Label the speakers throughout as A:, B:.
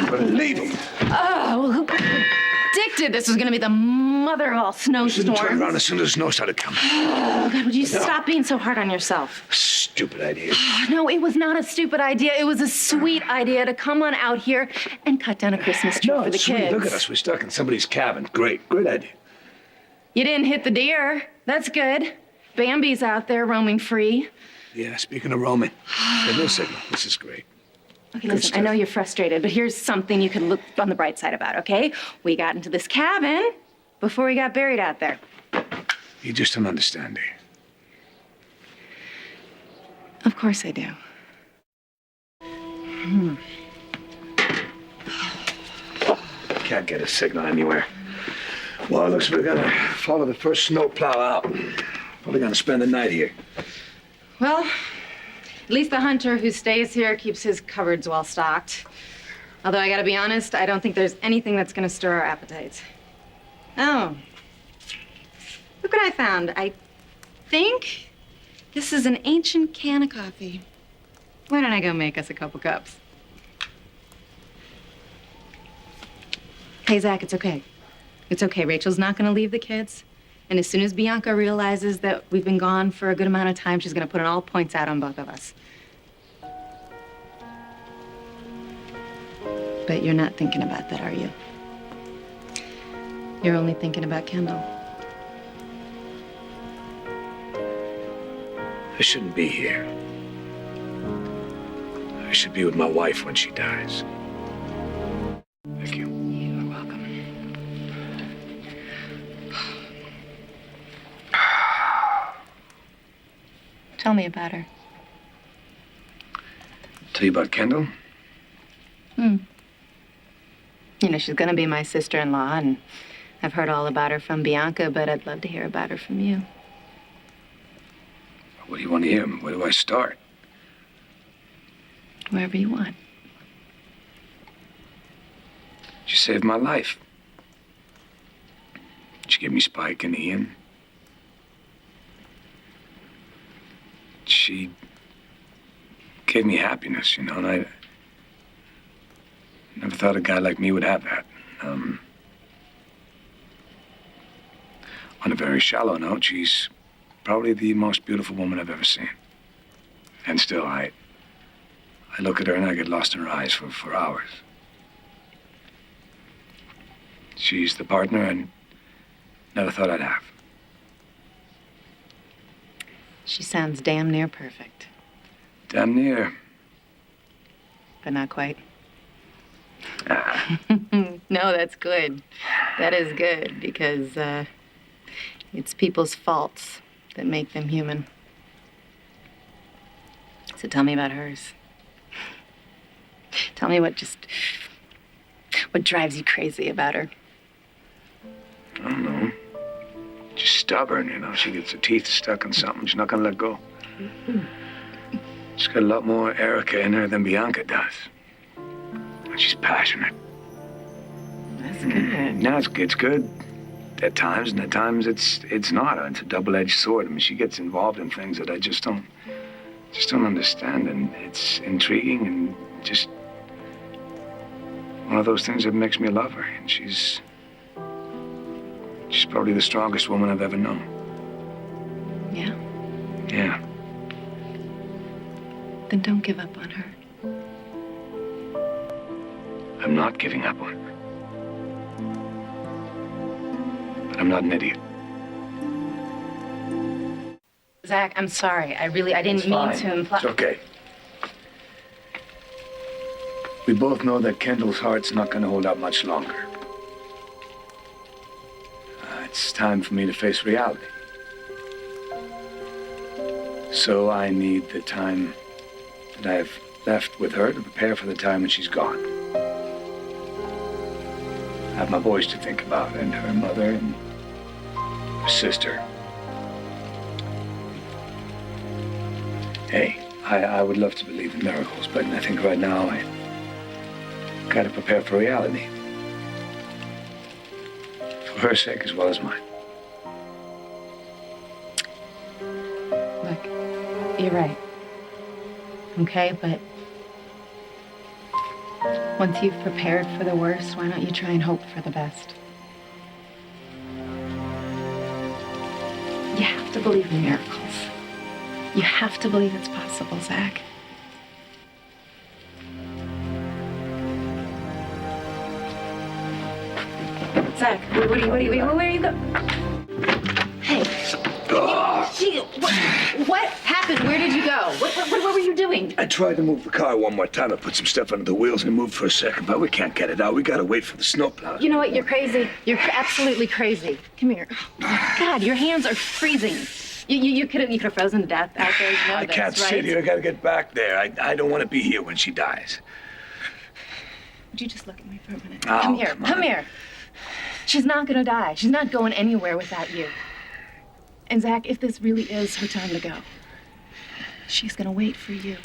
A: But leave him.
B: Oh, who predicted this was going to be the mother of all snowstorms?
A: Turn around as soon as the snow started coming.
B: Oh, God, would you stop being so hard on yourself?
A: Stupid idea.
B: No, it was not a stupid idea. It was a sweet idea to come on out here and cut down a Christmas tree for the
A: Sweet.
B: kids.
A: Look at us. We're stuck in somebody's cabin. Great idea.
B: You didn't hit the deer. That's good. Bambi's out there roaming free.
A: Yeah, speaking of roaming, there's no signal. This is great.
B: Okay, listen, I know you're frustrated, but here's something you can look on the bright side about, okay? We got into this cabin before we got buried out there.
A: You just don't understand, do you?
B: Of course I do.
A: Can't get a signal anywhere. Well, it looks like we're gonna follow the first snow plow out. Probably gonna spend the night here.
B: Well, at least the hunter who stays here keeps his cupboards well stocked. Although I gotta be honest, I don't think there's anything that's gonna stir our appetites. Oh. Look what I found. I think this is an ancient can of coffee. Why don't I go make us a couple cups? Hey, Zach, it's okay. It's okay. Rachel's not gonna leave the kids. And as soon as Bianca realizes that we've been gone for a good amount of time, she's gonna put an all points out on both of us. But you're not thinking about that, are you? You're only thinking about Kendall.
A: I shouldn't be here. I should be with my wife when she dies. Thank you.
B: You are welcome. Tell me about her.
A: Tell you about Kendall?
B: You know, she's gonna be my sister-in-law, and I've heard all about her from Bianca, but I'd love to hear about her from you.
A: What do you want to hear? Where do I start?
B: Wherever you want.
A: She saved my life. She gave me Spike and Ian. She gave me happiness, you know, and I never thought a guy like me would have that. On a very shallow note, she's probably the most beautiful woman I've ever seen. And still, I look at her and I get lost in her eyes for hours. She's the partner I never thought I'd have.
B: She sounds damn near perfect,
A: Damn near.
B: but not quite. No, that's good. That is good, because it's people's faults that make them human. So tell me about hers. Tell me what drives you crazy about her.
A: I don't know. Just stubborn, you know. She gets her teeth stuck in something. She's not gonna let go. She's got a lot more Erica in her than Bianca does. And she's passionate.
B: That's good.
A: No, it's good at times, and at times it's not. It's a double-edged sword. I mean, she gets involved in things that I just don't understand, and it's intriguing and just one of those things that makes me love her. And she's probably the strongest woman I've ever known.
B: Yeah?
A: Yeah.
B: Then don't give up on her.
A: I'm not giving up on her. But I'm not an idiot.
B: Zach, I'm sorry. I didn't mean to imply.
A: It's okay. We both know that Kendall's heart's not going to hold out much longer. It's time for me to face reality. So I need the time that I've left with her to prepare for the time when she's gone. I have my boys to think about, and her mother and her sister. Hey, I would love to believe in miracles, but I think right now I gotta prepare for reality. For her sake as well as mine.
B: Look, you're right. Okay, but Once you've prepared for the worst, why don't you try and hope for the best? You have to believe in miracles. You have to believe it's possible, Zach. Zach, where are you going? Hey. Gee, what happened? Where did you go? What were you doing?
A: I tried to move the car one more time. I put some stuff under the wheels and it moved for a second, but we can't get it out. We gotta wait for the snowplow.
B: You know what? You're crazy. You're absolutely crazy. Come here. Oh, my God, your hands are freezing. You could have frozen to death out there. You know
A: I
B: this,
A: can't
B: right?
A: sit here. I gotta get back there. I don't want to be here when she dies.
B: Would you just look at me for a minute?
A: Oh,
B: Come here.
A: come
B: Come
A: on.
B: here. She's not gonna die. She's not going anywhere without you. And Zach, if this really is her time to go, she's gonna wait for you.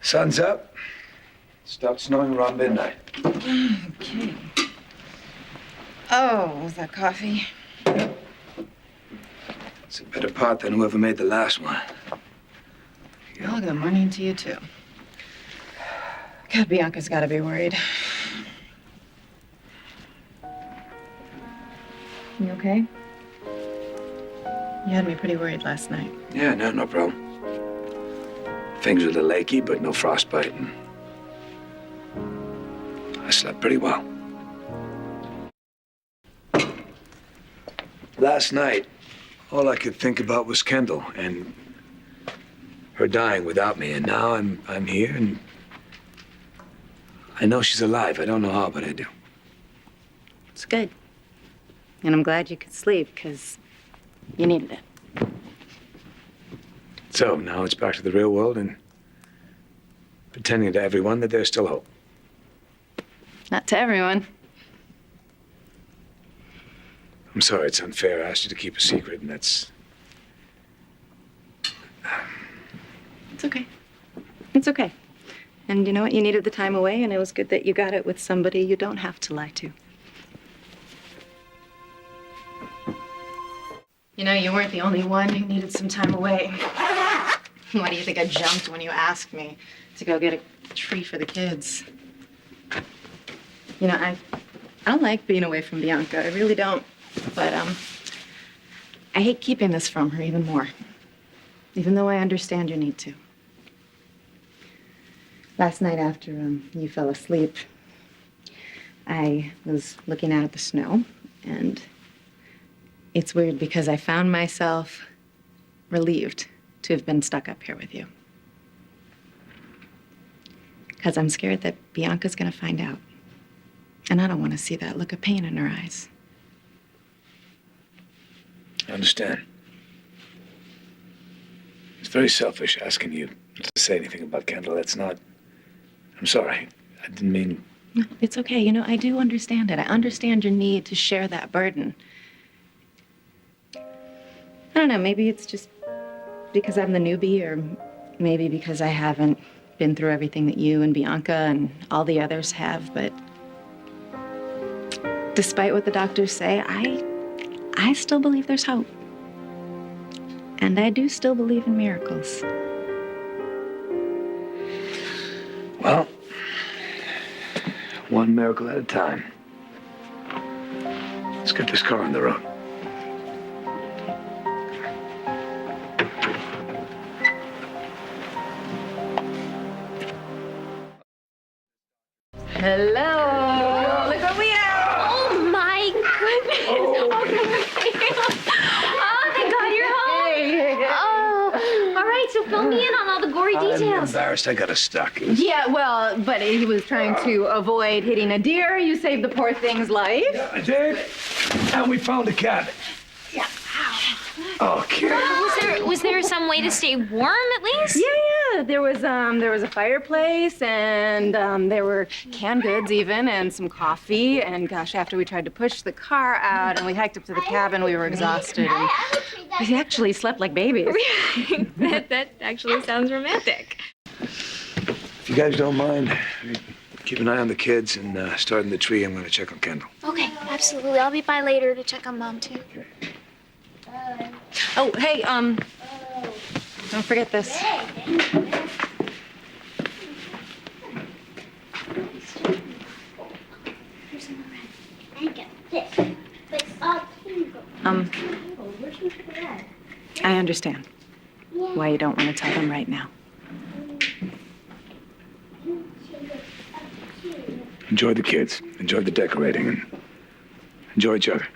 A: Sun's up. Stopped snowing around midnight.
B: Okay. Oh, was that coffee?
A: It's a better pot than whoever made the last one.
B: Well, good morning to you, too. God, Bianca's gotta be worried. You okay? You had me pretty worried last night.
A: Yeah, no problem. Things were a little achy, but no frostbite, and I slept pretty well. Last night, all I could think about was Kendall and her dying without me, and now I'm here, and I know she's alive. I don't know how, but I do.
B: It's good. And I'm glad you could sleep, because you needed it.
A: So now it's back to the real world and pretending to everyone that there's still hope.
B: Not to everyone.
A: I'm sorry, it's unfair. I asked you to keep a secret, and that's...
B: It's okay. It's okay. And you know what? You needed the time away, and it was good that you got it with somebody you don't have to lie to. You know, you weren't the only one who needed some time away. Why do you think I jumped when you asked me to go get a tree for the kids? You know, I don't like being away from Bianca. I really don't. But, I hate keeping this from her even more. Even though I understand your need to. Last night after you fell asleep, I was looking out at the snow, and it's weird because I found myself relieved to have been stuck up here with you. Because I'm scared that Bianca's gonna find out. And I don't want to see that look of pain in her eyes.
A: I understand. It's very selfish asking you to say anything about Kendall. That's not... I'm sorry. I didn't mean...
B: No, it's okay. You know, I do understand it. I understand your need to share that burden. I don't know, maybe it's just because I'm the newbie, or maybe because I haven't been through everything that you and Bianca and all the others have, but despite what the doctors say, I still believe there's hope. And I do still believe in miracles.
A: Well, one miracle at a time. Let's get this car on the road.
B: Hello. Look what we have.
C: Oh my goodness! Oh, thank God you're home.
B: Hey.
C: Oh, all right. So fill me in on all the gory
A: I'm
C: details.
A: embarrassed. I got us stuck.
B: Yeah, well, but he was trying to avoid hitting a deer. You saved the poor thing's life.
A: Yeah, I did. And we found a cabin.
B: Yeah.
A: Okay.
C: Was there some way to stay warm at least?
B: Yeah. There was a fireplace, and there were canned goods even, and some coffee. And gosh, after we tried to push the car out and we hiked up to the cabin, we were exhausted. And we actually slept like babies.
C: that actually sounds romantic.
A: If you guys don't mind, keep Keep an eye on the kids and starting the tree. I'm going to check on Kendall.
C: Okay, absolutely. I'll be by later to check on Mom, too.
A: Okay.
B: Oh, hey, don't forget this. I understand why you don't want to tell them right now.
A: Enjoy the kids. Enjoy the decorating and enjoy each other.